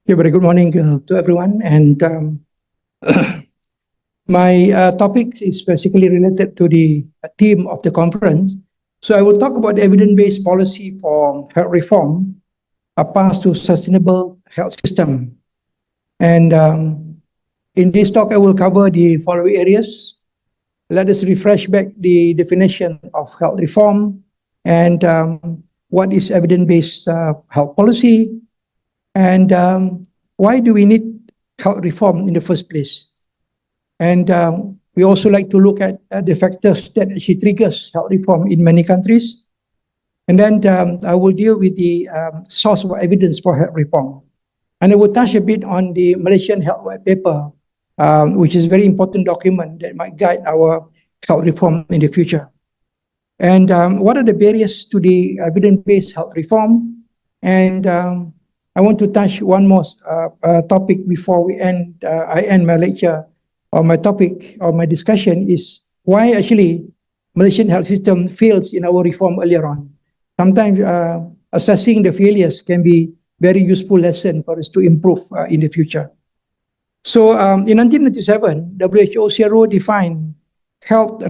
Very good morning to everyone. And my topic is basically related to the theme of the conference. So I will talk about evidence-based policy for health reform, a path to sustainable health system. And in this talk, I will cover the following areas. Let us refresh back the definition of health reform and what is evidence-based health policy, and why do we need health reform in the first place? And we also like to look at the factors that actually triggers health reform in many countries. And then I will deal with the source of evidence for health reform. And I will touch a bit on the Malaysian Health White Paper, which is a very important document that might guide our health reform in the future. And what are the barriers to the evidence-based health reform? And I want to touch one more topic before we I end my lecture, or my topic, or my discussion is why actually Malaysian health system fails in our reform earlier on. Sometimes assessing the failures can be very useful lesson for us to improve in the future. So in 1997, WHO CRO defined health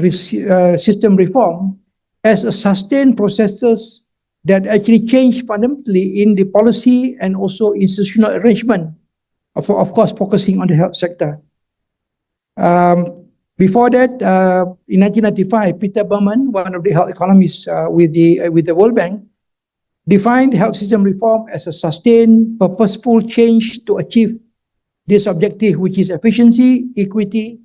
system reform as a sustained processes that actually change fundamentally in the policy and also institutional arrangement, of course, focusing on the health sector. Before that, in 1995, Peter Berman, one of the health economists with the World Bank, defined health system reform as a sustained, purposeful change to achieve this objective, which is efficiency, equity,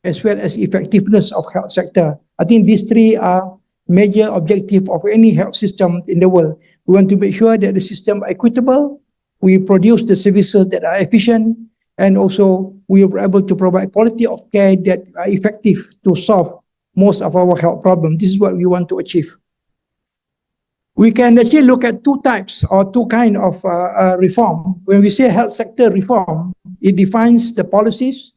as well as effectiveness of health sector. I think these three are major objective of any health system in the world. We want to make sure that the system are equitable, we produce the services that are efficient, and also we are able to provide quality of care that are effective to solve most of our health problems. This is what we want to achieve. We can actually look at two types or two kinds of reform. When we say health sector reform, it defines the policies,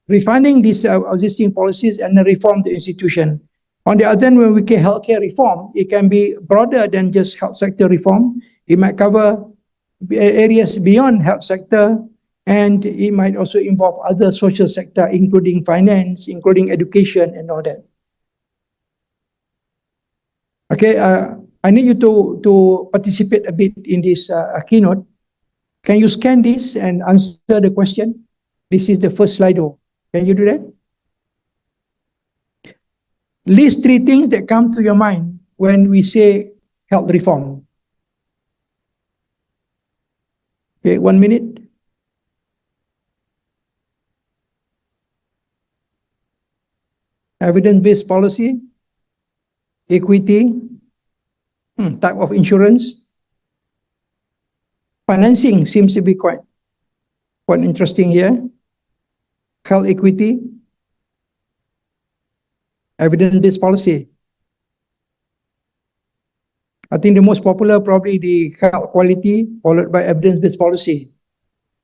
refining these existing policies, and then reform the institution. On the other hand, when we get healthcare reform, it can be broader than just health sector reform. It might cover areas beyond health sector, and it might also involve other social sector, including finance, including education, and all that. Okay, I need you to participate a bit in this keynote. Can you scan this and answer the question? This is the first slide. Can you do that? List three things that come to your mind when we say health reform. Okay, 1 minute. Evidence-based policy, equity, type of insurance. Financing seems to be quite interesting here. Health equity, evidence-based policy. I think the most popular probably the health quality, followed by evidence-based policy.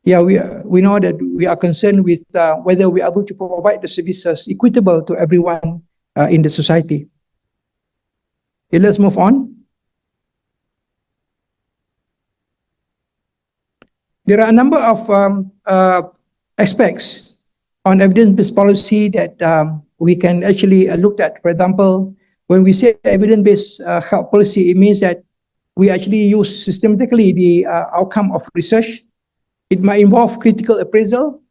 Yeah, we know that we are concerned with whether we are able to provide the services equitable to everyone in the society. Okay, let's move on. There are a number of aspects on evidence-based policy that we can actually look at. For example, when we say evidence-based health policy, it means that we actually use systematically the outcome of research. It might involve critical appraisal.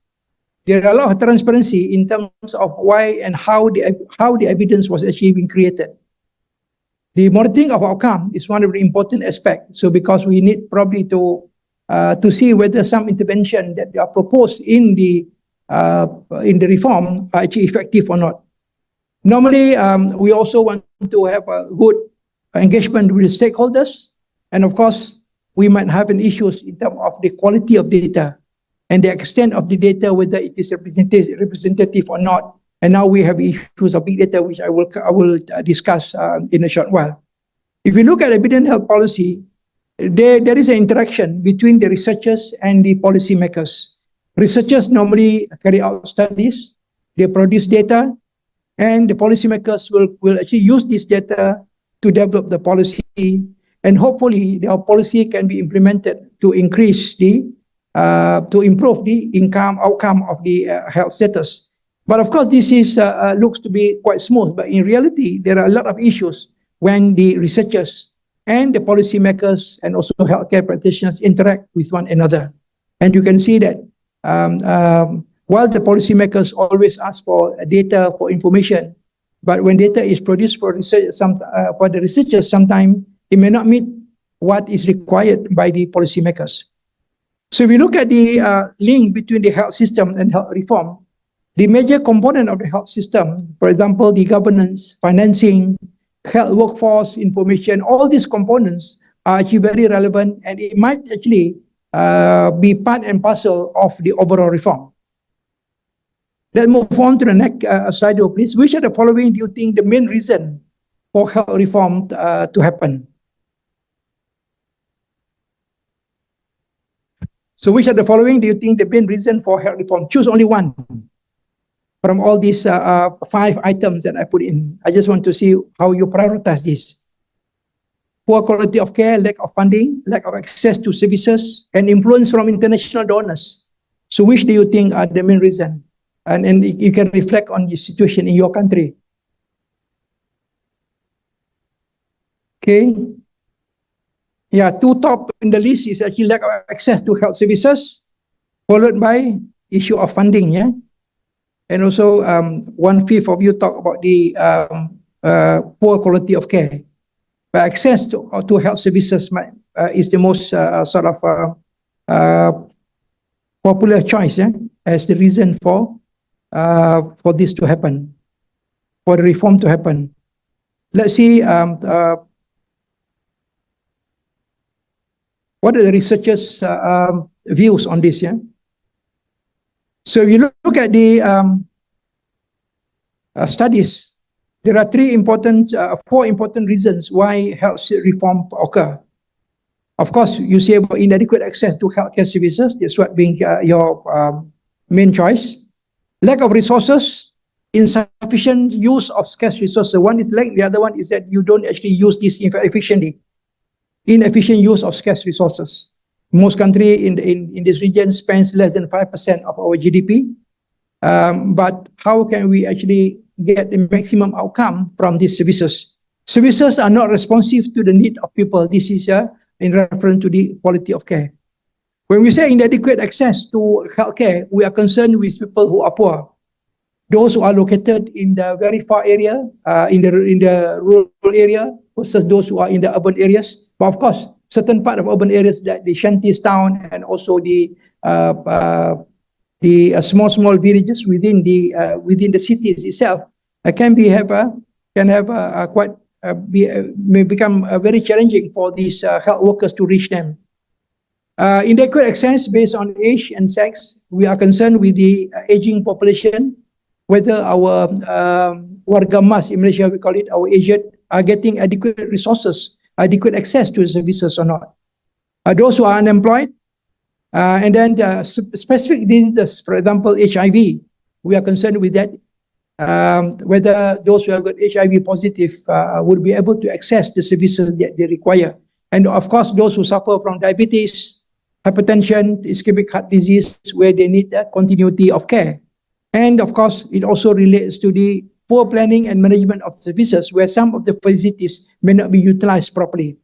There are a lot of transparency in terms of why and how the evidence was actually being created. The monitoring of outcome is one of the important aspects. So because we need probably to see whether some intervention that are proposed in the reform are actually effective or not. Normally, we also want to have a good engagement with the stakeholders, and of course, we might have an issues in terms of the quality of data and the extent of the data, whether it is representative or not. And now we have issues of big data, which I will discuss in a short while. If you look at evidence health policy, there is an interaction between the researchers and the policymakers. Researchers normally carry out studies, they produce data, and the policymakers will actually use this data to develop the policy, and hopefully our policy can be implemented to increase the to improve the income outcome of the health status. But of course, this is looks to be quite smooth. But in reality, there are a lot of issues when the researchers and the policymakers and also healthcare practitioners interact with one another. And you can see that while the policymakers always ask for data, for information, but when data is produced for research, for the researchers, sometimes it may not meet what is required by the policymakers. So if we look at the link between the health system and health reform, the major component of the health system, for example, the governance, financing, health workforce, information, all these components are actually very relevant, and it might actually be part and parcel of the overall reform. Let's move on to the next slide, please. Which are the following do you think the main reason for health reform to happen? So which are the following do you think the main reason for health reform? Choose only one from all these 5 items that I put in. I just want to see how you prioritize this. Poor quality of care, lack of funding, lack of access to services, and influence from international donors. So which do you think are the main reason? And you can reflect on the situation in your country. Okay. Yeah, 2 top in the list is actually lack of access to health services, followed by issue of funding, yeah? And also 1/5 of you talk about the poor quality of care. But access to health services is the most sort of popular choice, yeah, as the reason for this to happen, for the reform to happen. Let's see what are the researchers' views on this, yeah? So if you look at the studies, there are 4 important reasons why health reform occur. Of course, you say about inadequate access to healthcare services. That's what being your main choice. Lack of resources, insufficient use of scarce resources. One is lack, the other one is that you don't actually use this efficiently. Inefficient use of scarce resources. Most countries in this region spends less than 5% of our GDP. But how can we actually get the maximum outcome from these services? Services are not responsive to the need of people. This is in reference to the quality of care. When we say inadequate access to healthcare, we are concerned with people who are poor. Those who are located in the very far area, in the rural area, versus those who are in the urban areas. But of course, certain part of urban areas, like the shanties town and also the small villages within the cities itself, may become very challenging for these health workers to reach them. Inadequate access based on age and sex. We are concerned with the aging population, whether our warga emas in Malaysia, we call it, our aged, are getting adequate resources, adequate access to services or not. Those who are unemployed, and then specific diseases, for example, HIV, we are concerned with that. Whether those who have got HIV positive would be able to access the services that they require. And of course, those who suffer from diabetes, hypertension, ischemic heart disease, where they need a continuity of care. And of course, it also relates to the poor planning and management of services, where some of the facilities may not be utilized properly.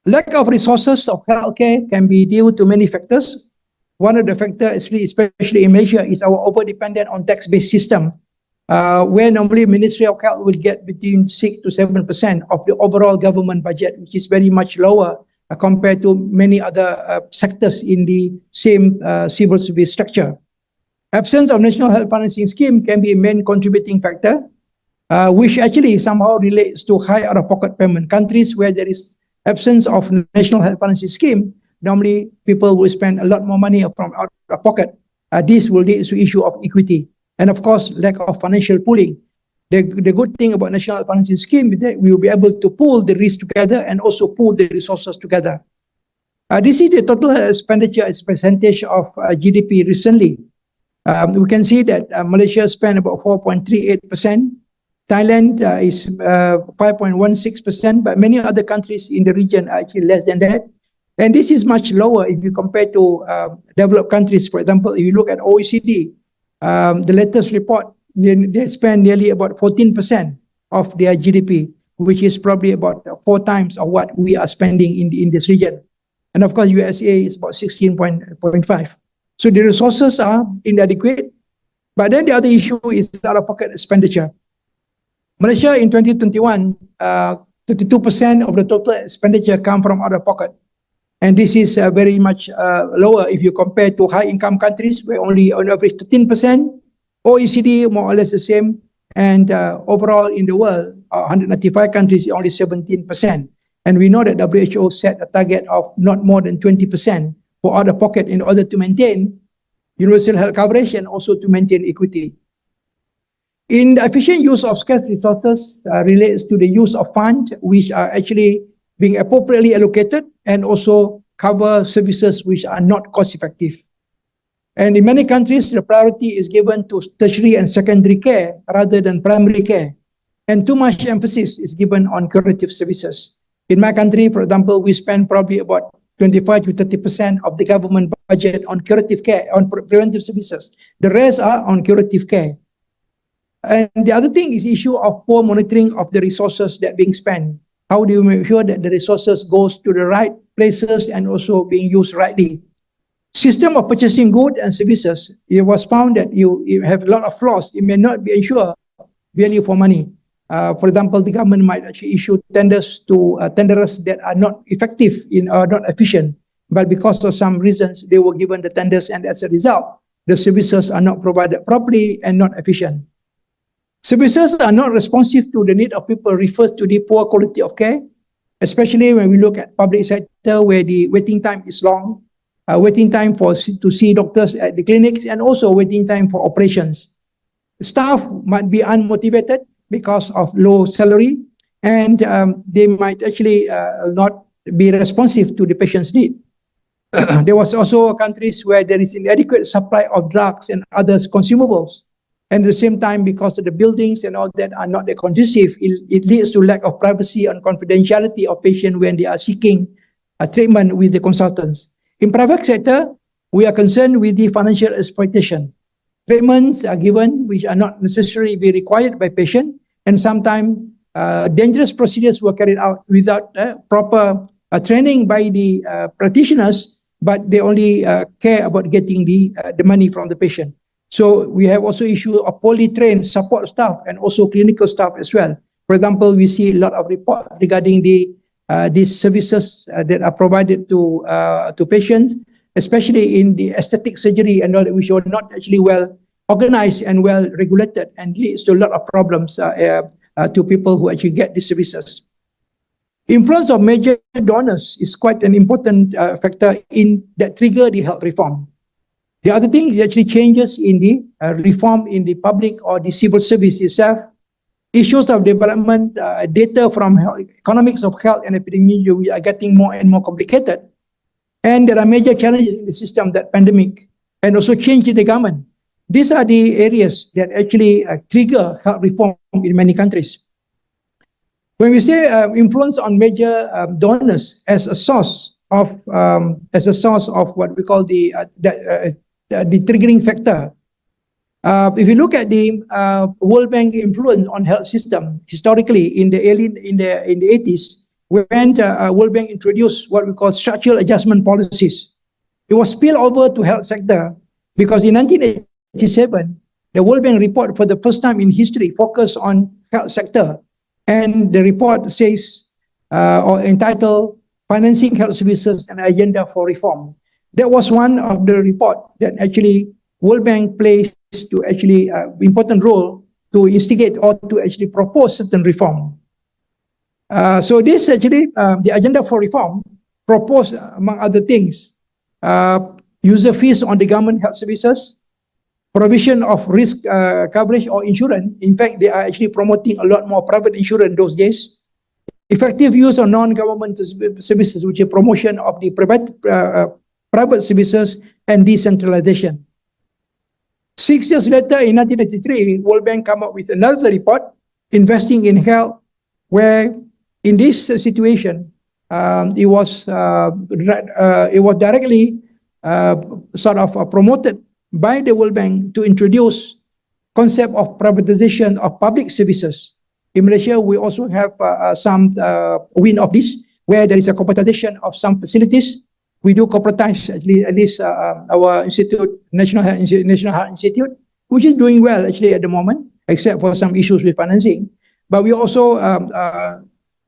Lack of resources of healthcare can be due to many factors. One of the factors, especially in Malaysia, is our over-dependent on tax-based system, where normally Ministry of Health will get between 6 to 7% of the overall government budget, which is very much lower compared to many other sectors in the same civil service structure. Absence of national health financing scheme can be a main contributing factor, which actually somehow relates to high out-of-pocket payment. Countries where there is absence of national health financing scheme, normally people will spend a lot more money from out of pocket. This will lead to issue of equity. And of course, lack of financial pooling. The good thing about national health financing scheme is that we will be able to pool the risk together and also pool the resources together. This is the total expenditure as percentage of GDP recently. We can see that Malaysia spent about 4.38%. Thailand is 5.16%, but many other countries in the region are actually less than that. And this is much lower if you compare to developed countries. For example, if you look at OECD, the latest report, they spend nearly about 14% of their GDP, which is probably about 4 times of what we are spending in this region. And of course, USA is about 16.5. So the resources are inadequate. But then the other issue is out-of-pocket expenditure. Malaysia in 2021, 32% of the total expenditure come from out-of-pocket. And this is very much lower if you compare to high-income countries, where only on average 13%, OECD more or less the same, and overall in the world, 195 countries, only 17%. And we know that WHO set a target of not more than 20% for out-of-pocket in order to maintain universal health coverage and also to maintain equity. In the efficient use of scarce resources relates to the use of funds which are actually being appropriately allocated and also cover services which are not cost-effective. And in many countries, the priority is given to tertiary and secondary care rather than primary care. And too much emphasis is given on curative services. In my country, for example, we spend probably about 25 to 30% of the government budget on curative care, on preventive services. The rest are on curative care. And the other thing is the issue of poor monitoring of the resources that are being spent. How do you make sure that the resources goes to the right places and also being used rightly? System of purchasing goods and services, it was found that you have a lot of flaws. It may not be ensure value for money. For example, the government might actually issue tenders to tenderers that are not effective or not efficient, but because of some reasons, they were given the tenders, and as a result, the services are not provided properly and not efficient. Services are not responsive to the need of people refers to the poor quality of care, especially when we look at public sector where the waiting time is long, waiting time to see doctors at the clinics, and also waiting time for operations. Staff might be unmotivated because of low salary, and they might actually not be responsive to the patient's need. There was also countries where there is inadequate supply of drugs and other consumables. And at the same time, because of the buildings and all that are not that conducive, it leads to lack of privacy and confidentiality of patients when they are seeking treatment with the consultants. In private sector, we are concerned with the financial exploitation. Treatments are given which are not necessarily be required by patient, and sometimes dangerous procedures were carried out without proper training by the practitioners, but they only care about getting the money from the patient. So we have also issue of poorly trained support staff and also clinical staff as well. For example, we see a lot of reports regarding these services that are provided to patients, especially in the aesthetic surgery and all that, which are not actually well organized and well regulated, and leads to a lot of problems to people who actually get these services. Influence of major donors is quite an important factor in that trigger the health reform. The other thing is actually changes in the reform in the public or the civil service itself. Issues of development, data from health, economics of health and epidemiology are getting more and more complicated. And there are major challenges in the system, that pandemic, and also change in the government. These are the areas that actually trigger health reform in many countries. When we say influence on major donors as a source of what we call the triggering factor, if you look at the World Bank influence on health system historically in the 80s, when World Bank introduced what we call structural adjustment policies, it was spilled over to health sector because in 1987, the World Bank report for the first time in history focused on health sector, and the report says or entitled "Financing Health Services: An Agenda for Reform." That was one of the report that actually World Bank plays to actually important role to instigate or to actually propose certain reform. So this actually, the agenda for reform proposed, among other things, user fees on the government health services, provision of risk coverage or insurance. In fact, they are actually promoting a lot more private insurance those days. Effective use of non-government services, which is promotion of the private services and decentralization. 6 years later, in 1983, World Bank came up with another report, Investing in Health, where in this situation, it was directly sort of promoted by the World Bank to introduce concept of privatization of public services. In Malaysia, we also have some win of this, where there is a corporatization of some facilities. We do corporatize at least our institute, National Health Institute, which is doing well actually at the moment, except for some issues with financing. But we also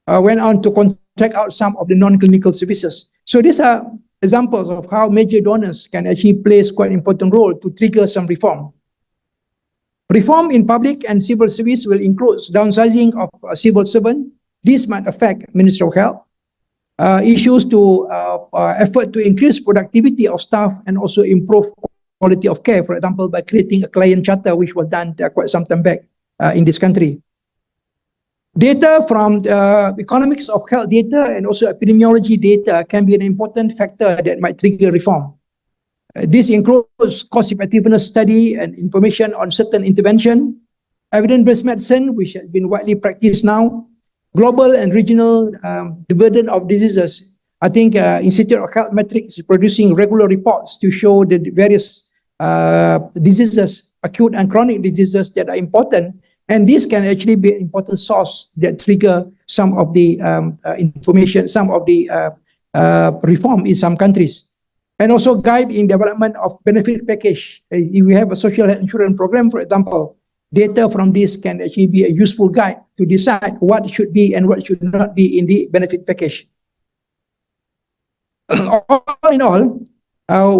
went on to contract out some of the non-clinical services. So these are examples of how major donors can actually play quite an important role to trigger some reform. Reform in public and civil service will include downsizing of civil servants. This might affect Ministry of Health. Issues to effort to increase productivity of staff and also improve quality of care, for example, by creating a client charter, which was done quite some time back in this country. Data from economics of health data and also epidemiology data can be an important factor that might trigger reform. This includes cost effectiveness study and information on certain intervention, evidence-based medicine, which has been widely practiced now, global and regional the burden of diseases. I think Institute of Health Metrics is producing regular reports to show the various diseases, acute and chronic diseases that are important, and this can actually be an important source that trigger some of the information, some of the reform in some countries. And also guide in development of benefit package. If we have a social health insurance program, for example, data from this can actually be a useful guide to decide what should be and what should not be in the benefit package. All in all,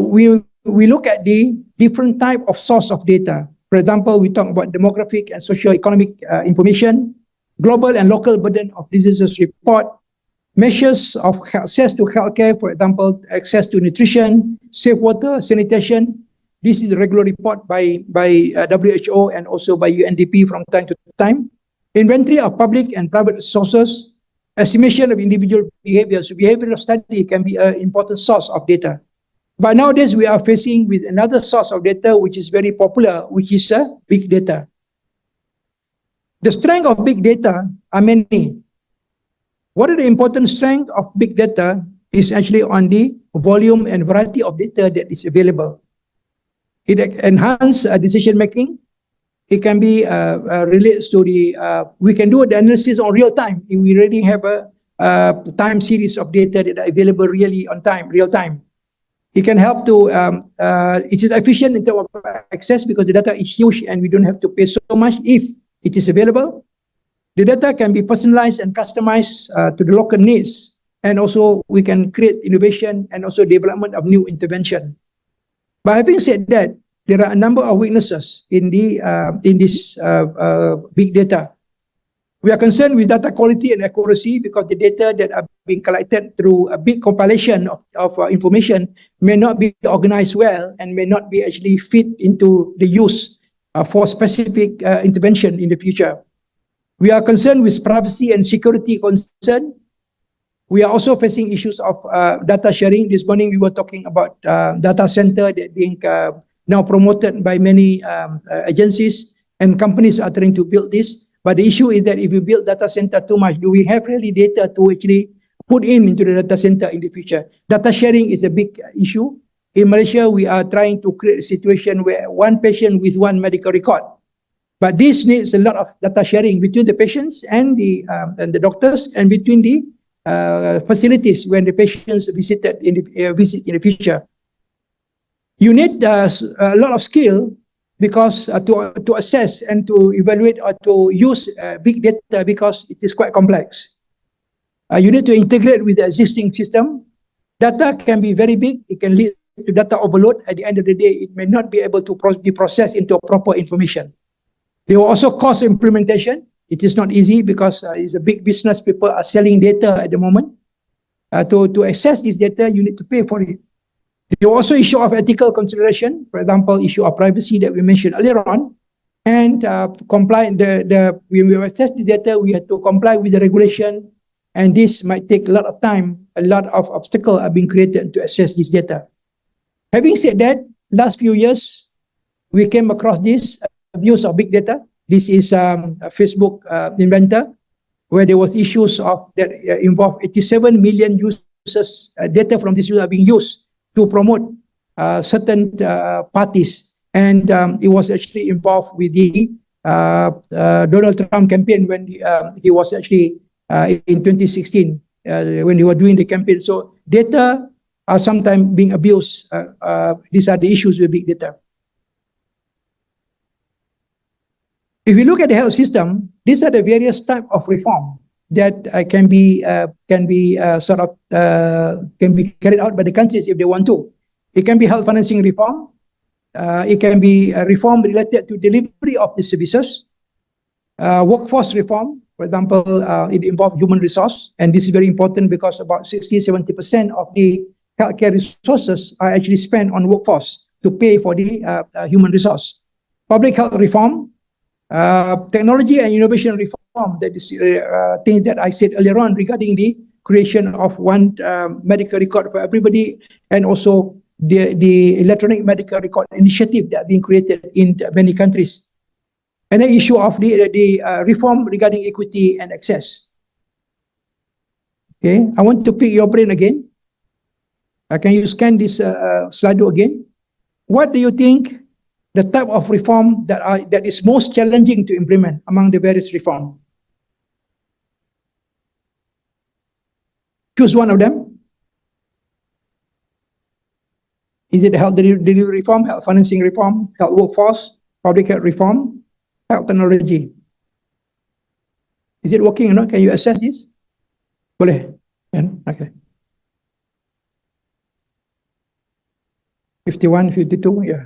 we look at the different type of source of data. For example, we talk about demographic and socio-economic information, global and local burden of diseases report, measures of access to healthcare, for example, access to nutrition, safe water, sanitation. This is a regular report by WHO and also by UNDP from time to time. Inventory of public and private sources, estimation of individual behaviors. Behavioral study can be an important source of data. But nowadays, we are facing with another source of data which is very popular, which is big data. The strength of big data are many. What are the important strengths of big data is actually on the volume and variety of data that is available. It enhances decision making. It can be relates to the, we can do the analysis on real time if we already have a time series of data that are available really on time, real time. It can help to, it is efficient in terms of access because the data is huge and we don't have to pay so much if it is available. The data can be personalized and customized to the local needs. And also we can create innovation and also development of new intervention. But having said that, there are a number of weaknesses in this big data. We are concerned with data quality and accuracy because the data that are being collected through a big compilation of information may not be organized well and may not be actually fit into the use for specific intervention in the future. We are concerned with privacy and security concern. We are also facing issues of data sharing. This morning we were talking about data center that being now promoted by many agencies and companies are trying to build this. But the issue is that if you build data center too much, do we have really data to actually put into the data center in the future? Data sharing is a big issue. In Malaysia, we are trying to create a situation where one patient with one medical record. But this needs a lot of data sharing between the patients and the doctors and between the facilities when the patients visit in the future. You need a lot of skill because to assess and to evaluate or to use big data because it is quite complex. You need to integrate with the existing system. Data can be very big. It can lead to data overload. At the end of the day, it may not be able to be processed into proper information. There will also cost implementation. It is not easy because it's a big business. People are selling data at the moment. To access this data, you need to pay for it. There will also issue of ethical consideration, for example, issue of privacy that we mentioned earlier on, and comply. When we access the data, we have to comply with the regulation, and this might take a lot of time. A lot of obstacles are being created to access this data. Having said that, last few years, we came across this abuse of big data. This is a Facebook inventor. where there was issues of that involved 87 million users data from this user are being used to promote certain parties, and it was actually involved with the Donald Trump campaign when he was actually in 2016 when he was doing the campaign. So data are sometimes being abused. These are the issues with big data. If you look at the health system, these are the various types of reform that can be carried out by the countries if they want to. It can be health financing reform. It can be a reform related to delivery of the services. Workforce reform, for example, it involves human resource, and this is very important because about 60-70% of the healthcare resources are actually spent on workforce to pay for the human resource. Public health reform, technology and innovation reform, that is things that I said earlier on regarding the creation of one medical record for everybody, and also the electronic medical record initiative that are being created in many countries. And the issue of the reform regarding equity and access. Okay, I want to pick your brain again. Can you scan this slide again? What do you think the type of reform that is most challenging to implement among the various reform? Choose one of them. Is it health delivery reform, health financing reform, health workforce, public health reform, health technology? Is it working or not? Can you assess this? Boleh? Okay. 51, 52, yeah.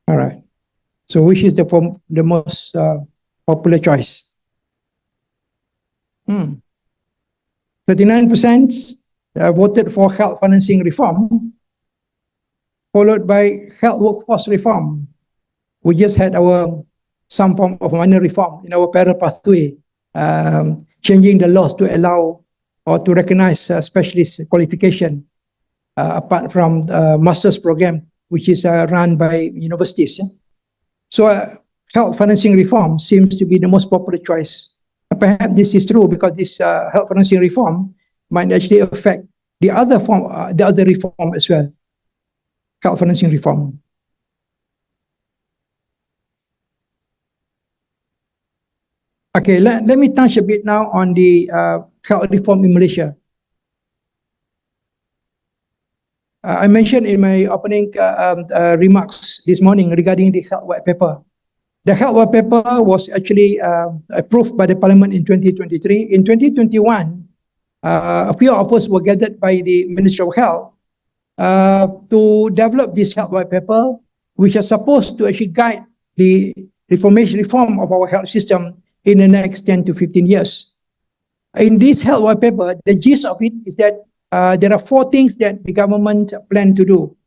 All right. So which is the most popular choice? 39% voted for health financing reform, followed by health workforce reform. We just had some form of minor reform in our parallel pathway, changing the laws to allow or to recognize specialist qualification apart from the master's program, which is run by universities. So health financing reform seems to be the most popular choice. Perhaps this is true because this health financing reform might actually affect the other reform as well. Health financing reform. Okay, let me touch a bit now on the health reform in Malaysia. I mentioned in my opening remarks this morning regarding the health white paper. The health white paper was actually approved by the Parliament in 2023. In 2021, a few of us were gathered by the Ministry of Health to develop this health white paper, which is supposed to actually guide the reform of our health system in the next 10 to 15 years. In this health white paper, the gist of it is that there are 4 things that the government plan to do.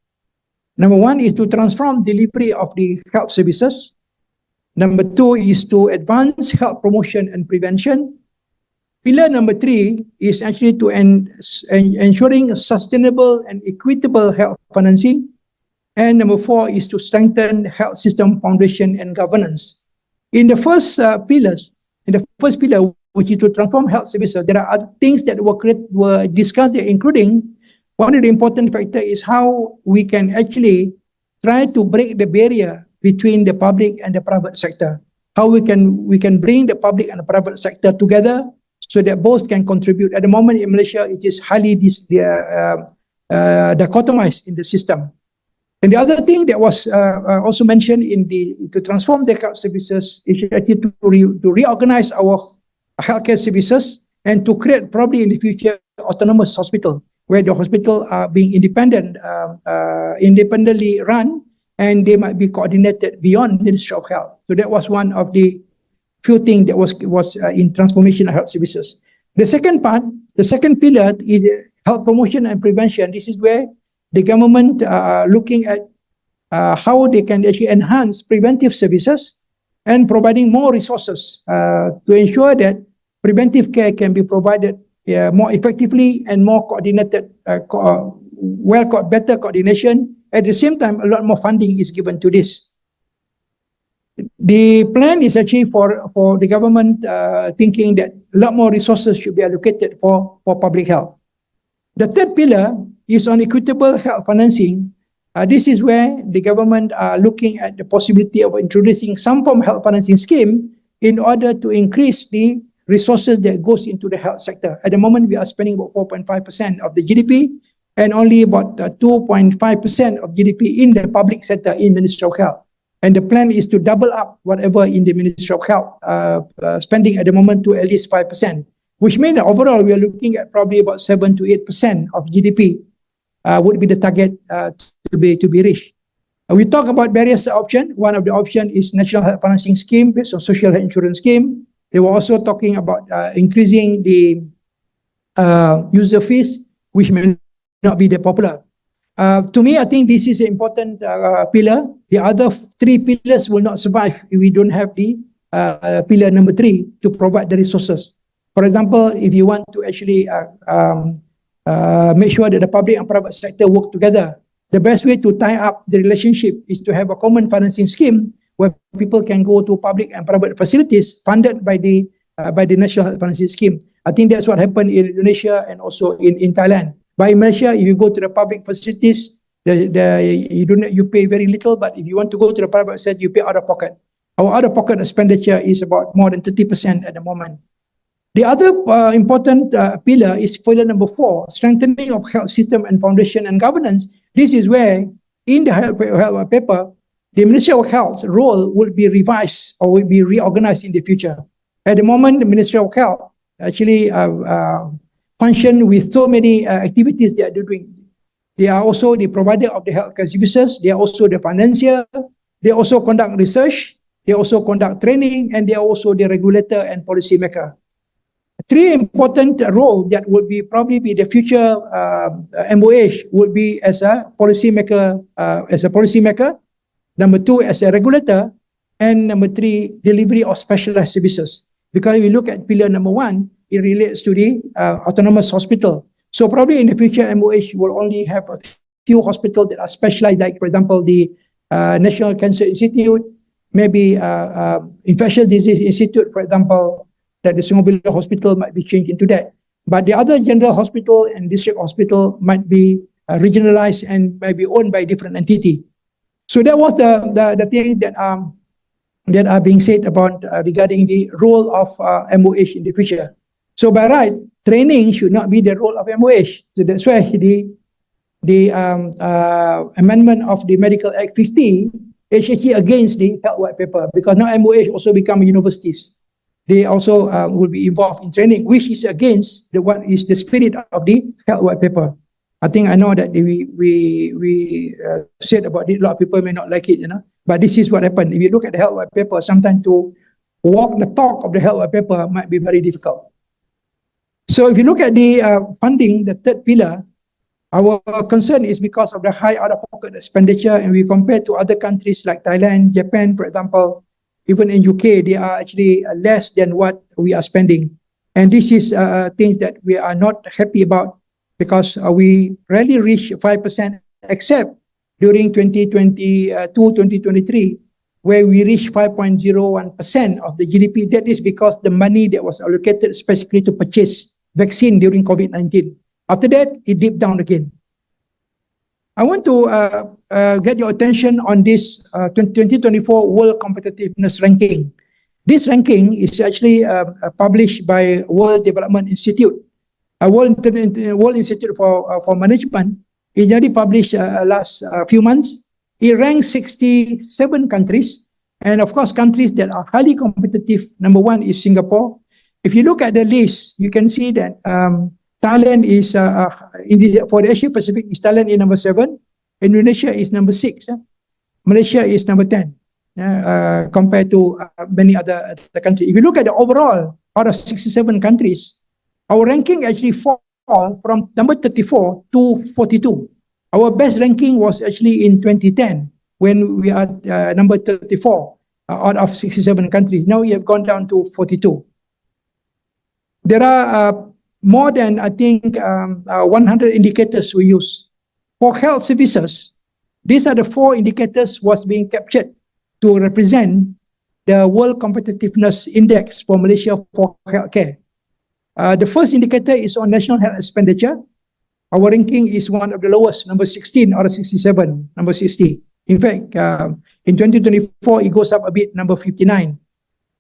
Number 1 is to transform delivery of the health services. Number 2 is to advance health promotion and prevention. Pillar number 3 is actually to ensuring sustainable and equitable health financing. And number 4 is to strengthen health system foundation and governance. In the first pillar, which is to transform health services, there are other things that were discussed there, including one of the important factors is how we can actually try to break the barrier between the public and the private sector. How we can bring the public and the private sector together so that both can contribute. At the moment in Malaysia, it is highly dichotomized in the system. And the other thing that was also mentioned to transform the health services is actually to reorganize our healthcare services and to create probably in the future autonomous hospital where the hospital are being independently run and they might be coordinated beyond Ministry of Health. So that was one of the few things that was in transformation of health services. The second part, the second pillar is health promotion and prevention. This is where the government looking at how they can actually enhance preventive services and providing more resources to ensure that preventive care can be provided more effectively and more coordinated better coordination. At the same time, a lot more funding is given to this. The plan is actually for the government thinking that a lot more resources should be allocated for public health. The third pillar is on equitable health financing. This is where the government are looking at the possibility of introducing some form of health financing scheme in order to increase the resources that goes into the health sector. At the moment, we are spending about 4.5% of the GDP and only about 2.5% of GDP in the public sector in Ministry of Health. And the plan is to double up whatever in the Ministry of Health spending at the moment to at least 5%, which means that overall we are looking at probably about 7 to 8% of GDP would be the target to be reached. We talk about various options. One of the options is National Health Financing Scheme based on Social Health Insurance Scheme. They were also talking about increasing the user fees, which may not be that popular. To me, I think this is an important pillar. The other three pillars will not survive if we don't have the pillar number 3 to provide the resources. For example, if you want to actually make sure that the public and private sector work together, the best way to tie up the relationship is to have a common financing scheme where people can go to public and private facilities funded by the National Health Financing Scheme. I think that's what happened in Indonesia and also in Thailand. But in Malaysia, if you go to the public facilities, you pay very little, but if you want to go to the private sector, you pay out of pocket. Our out of pocket expenditure is about more than 30% at the moment. The other important pillar is pillar number 4, strengthening of health system and foundation and governance. This is where, in the health paper, the Ministry of Health's role will be revised or will be reorganized in the future. At the moment, the Ministry of Health actually function with so many activities they are doing. They are also the provider of the healthcare services. They are also the financier. They also conduct research. They also conduct training, and they are also the regulator and policy maker. 3 important roles that would be probably be the future MOH would be as a policy maker, number 2 as a regulator, and number 3 delivery of specialized services. Because if we look at pillar number 1, it relates to the autonomous hospital. So probably in the future, MOH will only have a few hospitals that are specialized, like for example, the National Cancer Institute, maybe Infectious Disease Institute, for example, that the Sungei Buloh Hospital might be changed into that. But the other general hospital and district hospital might be regionalized and might be owned by a different entity. So that was the thing that are being said about regarding the role of MOH in the future. So by right, training should not be the role of MOH. So that's why the amendment of the Medical Act 50 is actually against the health white paper, because now MOH also become universities. They also will be involved in training, which is against what is the spirit of the health white paper. I think I know that we said about it, a lot of people may not like it, but this is what happened. If you look at the health white paper, sometimes to walk the talk of the health white paper might be very difficult. So if you look at the funding, the third pillar, our concern is because of the high out-of-pocket expenditure, and we compare to other countries like Thailand, Japan, for example. Even in UK, they are actually less than what we are spending. And this is things that we are not happy about, because we rarely reach 5%, except during 2022-2023, where we reached 5.01% of the GDP. That is because the money that was allocated specifically to purchase vaccine during COVID-19. After that, it dipped down again. I want to get your attention on this 2024 World Competitiveness Ranking. This ranking is actually published by World Development Institute, World Institute for Management. It already published last few months. It ranks 67 countries, and of course, countries that are highly competitive. Number 1 is Singapore. If you look at the list, you can see that Thailand is for the Asia Pacific, is Thailand is number 7, Indonesia is number 6, Malaysia is number 10, compared to many other countries. If you look at the overall, out of 67 countries, our ranking actually fall from number 34 to 42. Our best ranking was actually in 2010, when we are number 34 out of 67 countries. Now we have gone down to 42. There are more than, I think, 100 indicators we use. For health services, these are the 4 indicators was being captured to represent the World Competitiveness Index for Malaysia for healthcare. The first indicator is on national health expenditure. Our ranking is one of the lowest, number 16 out of 67, number 60. In fact, in 2024, it goes up a bit, number 59.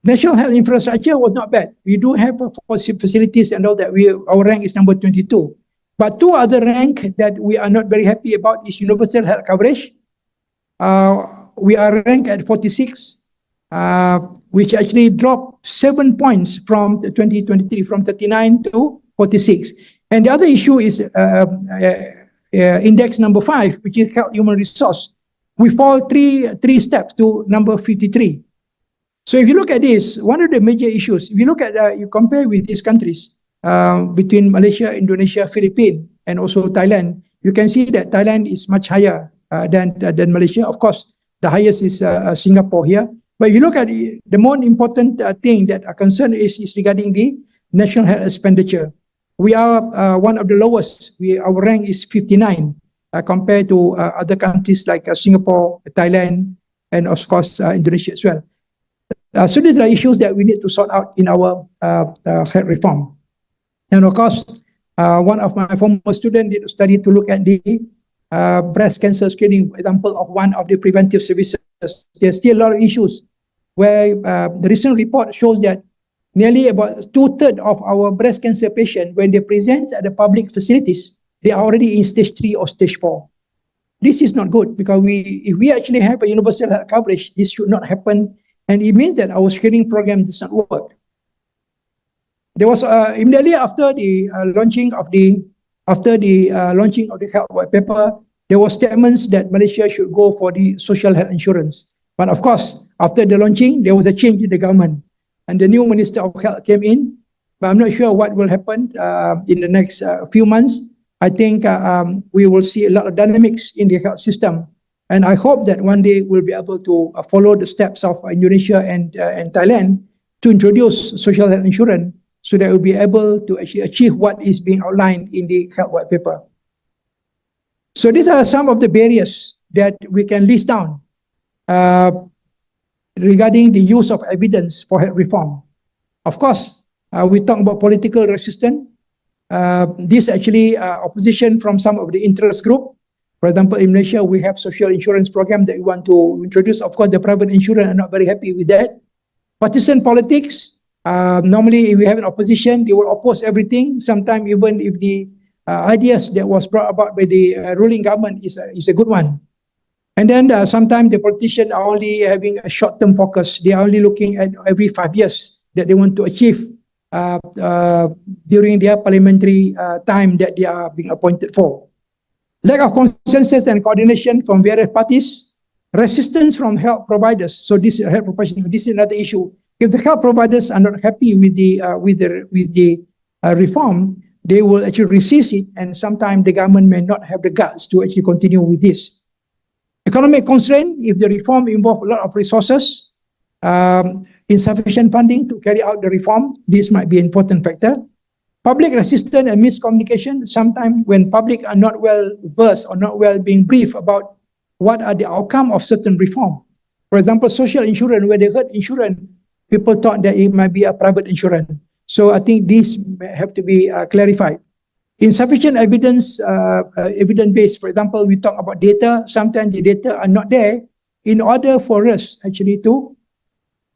National health infrastructure was not bad. We do have facilities and all that. Our rank is number 22. But 2 other rank that we are not very happy about is universal health coverage. We are ranked at 46, which actually dropped 7 points from 2023, from 39 to 46. And the other issue is index number 5, which is health human resource. We fall three steps to number 53. So if you look at this, one of the major issues, if you look at, you compare with these countries, between Malaysia, Indonesia, Philippines, and also Thailand, you can see that Thailand is much higher than Malaysia. Of course, the highest is Singapore here. But if you look at the more important thing that are concerned is regarding the national health expenditure. We are one of the lowest. Our rank is 59 compared to other countries like Singapore, Thailand, and of course Indonesia as well. So these are issues that we need to sort out in our health reform. And of course, one of my former students did a study to look at the breast cancer screening, for example, of one of the preventive services. There's still a lot of issues where the recent report shows that nearly about 2/3 of our breast cancer patients, when they present at the public facilities, they are already in stage 3 or stage 4. This is not good because if we actually have a universal health coverage, this should not happen. And it means that our screening program does not work. There was immediately after the launching of the health white paper, there were statements that Malaysia should go for the social health insurance. But of course, after the launching, there was a change in the government, and the new Minister of Health came in. But I'm not sure what will happen in the next few months. I think we will see a lot of dynamics in the health system, and I hope that one day we'll be able to follow the steps of Indonesia and Thailand to introduce social health insurance, so that we'll be able to actually achieve what is being outlined in the health white paper. So these are some of the barriers that we can list down regarding the use of evidence for health reform. Of course, we talk about political resistance. This actually opposition from some of the interest group. For example, in Malaysia, we have social insurance program that we want to introduce. Of course, the private insurers are not very happy with that. Partisan politics. Normally, if we have an opposition, they will oppose everything. Sometimes even if the ideas that was brought about by the ruling government is a good one. And then sometimes the politicians are only having a short-term focus. They are only looking at every 5 years that they want to achieve during their parliamentary time that they are being appointed for. Lack of consensus and coordination from various parties. Resistance from health providers. So this is health professionals. This is another issue. If the health providers are not happy with the reform, they will actually resist it, and sometimes the government may not have the guts to actually continue with this. Economic constraint, if the reform involves a lot of resources, insufficient funding to carry out the reform, this might be an important factor. Public resistance and miscommunication, sometimes when public are not well versed or not well being briefed about what are the outcome of certain reform. For example, social insurance, when they heard insurance, people thought that it might be a private insurance. So I think this may have to be clarified. Insufficient evidence, evidence-based. For example, we talk about data. Sometimes the data are not there in order for us actually to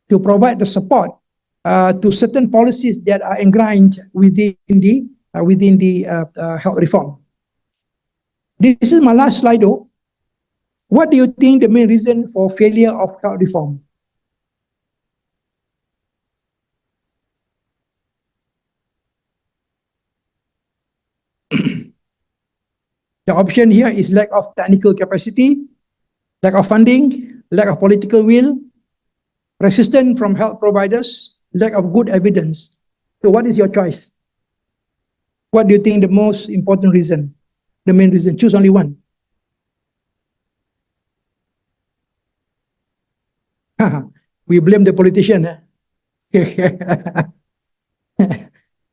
provide the support to certain policies that are ingrained within the health reform. This is my last slide though. What do you think the main reason for failure of health reform? The option here is lack of technical capacity, lack of funding, lack of political will, resistance from health providers, lack of good evidence. So what is your choice? What do you think the most important reason, the main reason? Choose only one. We blame the politician.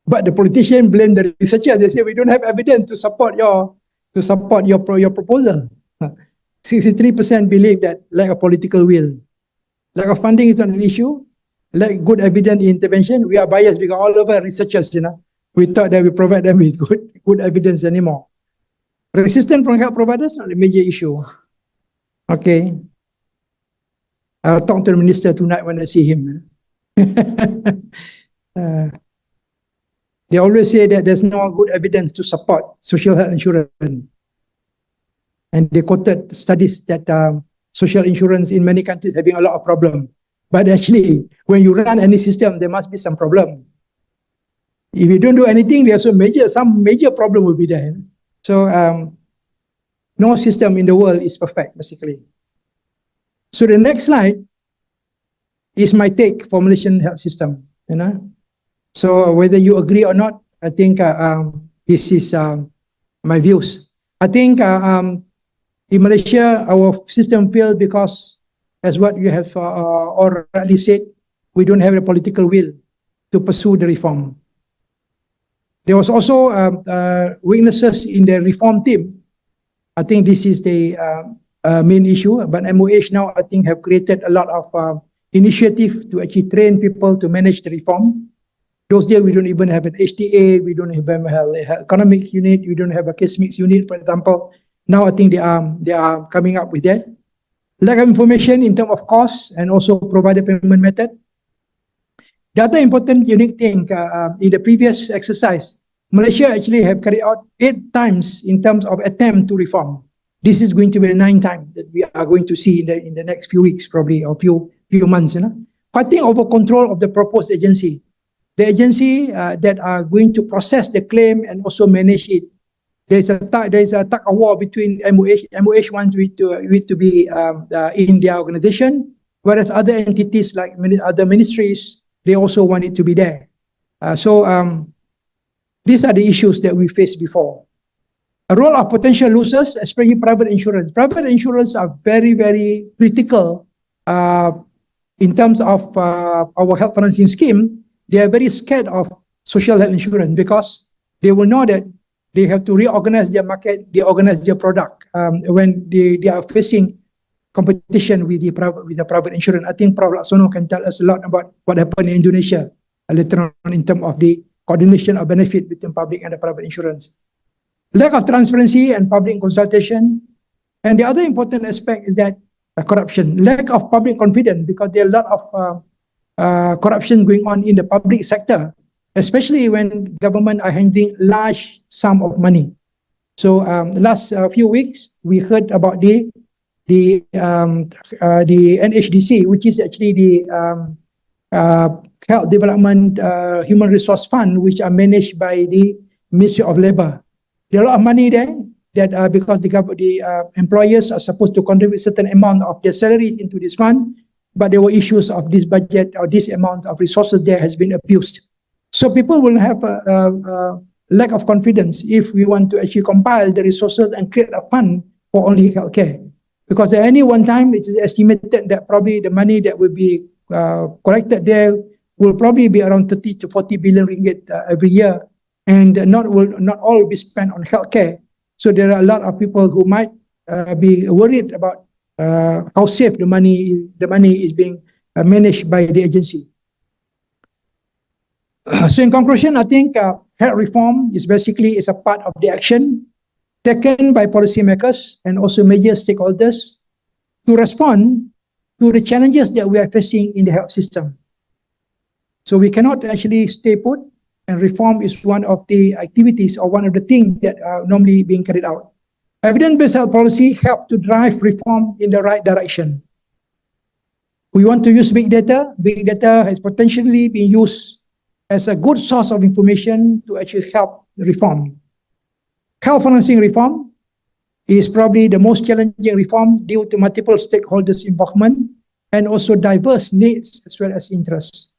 But the politician blame the researcher. They say we don't have evidence to support your to support your proposal. 63% believe that lack of political will. Lack of funding is not an issue. Lack good evidence intervention. We are biased because all of our researchers, we thought that we provide them with good evidence anymore. Resistance from health providers, not a major issue. Okay. I'll talk to the minister tonight when I see him. They always say that there's no good evidence to support social health insurance. And they quoted studies that social insurance in many countries having a lot of problems. But actually, when you run any system, there must be some problem. If you don't do anything, there's some major problem will be there. So no system in the world is perfect, basically. So the next slide is my take for Malaysian health system. So whether you agree or not, I think this is my views. I think in Malaysia, our system failed because, as what you have already said, we don't have the political will to pursue the reform. There was also weaknesses in the reform team. I think this is the main issue, but MOH now, I think, have created a lot of initiative to actually train people to manage the reform. Those days, we don't even have an HTA, we don't have an economic unit, we don't have a case mix unit, for example. Now I think they are coming up with that. Lack of information in terms of cost and also provided payment method. The other important unique thing in the previous exercise, Malaysia actually have carried out 8 times in terms of attempt to reform. This is going to be the 9th time that we are going to see in the next few weeks, probably, or few months. Fighting over control of the proposed agency. The agency that are going to process the claim and also manage it. There is a tug of war between MOH. MOH wants it to be in their organization, whereas other entities like other ministries, they also want it to be there. These are the issues that we faced before. A role of potential losers, especially private insurance. Private insurance are very, very critical in terms of our health financing scheme. They are very scared of social health insurance because they will know that they have to reorganize their market, they organize their product when they are facing competition with the private insurance. I think Prof. Laksono can tell us a lot about what happened in Indonesia later on in terms of the coordination of benefit between public and the private insurance. Lack of transparency and public consultation. And the other important aspect is that corruption. Lack of public confidence, because there are a lot of corruption going on in the public sector, especially when government are handling large sum of money. So last few weeks, we heard about the NHDC, which is actually the Health Development Human Resource Fund, which are managed by the Ministry of Labour. There are a lot of money there that because the employers are supposed to contribute certain amount of their salaries into this fund, but there were issues of this budget or this amount of resources there has been abused. So people will have a lack of confidence if we want to actually compile the resources and create a fund for only healthcare. Because at any one time, it is estimated that probably the money that will be collected there will probably be around 30 to 40 billion ringgit every year. And not all will be spent on healthcare. So there are a lot of people who might be worried about how safe the money is being managed by the agency. So in conclusion, I think health reform is basically a part of the action taken by policymakers and also major stakeholders to respond to the challenges that we are facing in the health system. So we cannot actually stay put, and reform is one of the activities or one of the things that are normally being carried out. Evidence-based health policy helps to drive reform in the right direction. We want to use big data. Big data has potentially been used as a good source of information to actually help reform. Health financing reform is probably the most challenging reform due to multiple stakeholders' involvement and also diverse needs as well as interests.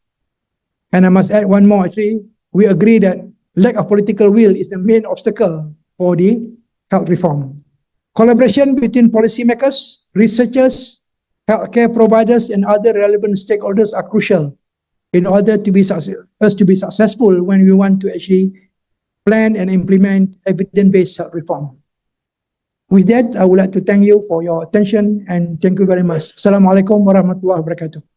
And I must add one more, actually. We agree that lack of political will is the main obstacle for the health reform. Collaboration between policymakers, researchers, healthcare providers, and other relevant stakeholders are crucial in order to be successful when we want to actually plan and implement evidence-based health reform. With that, I would like to thank you for your attention and thank you very much. Assalamualaikum warahmatullahi wabarakatuh.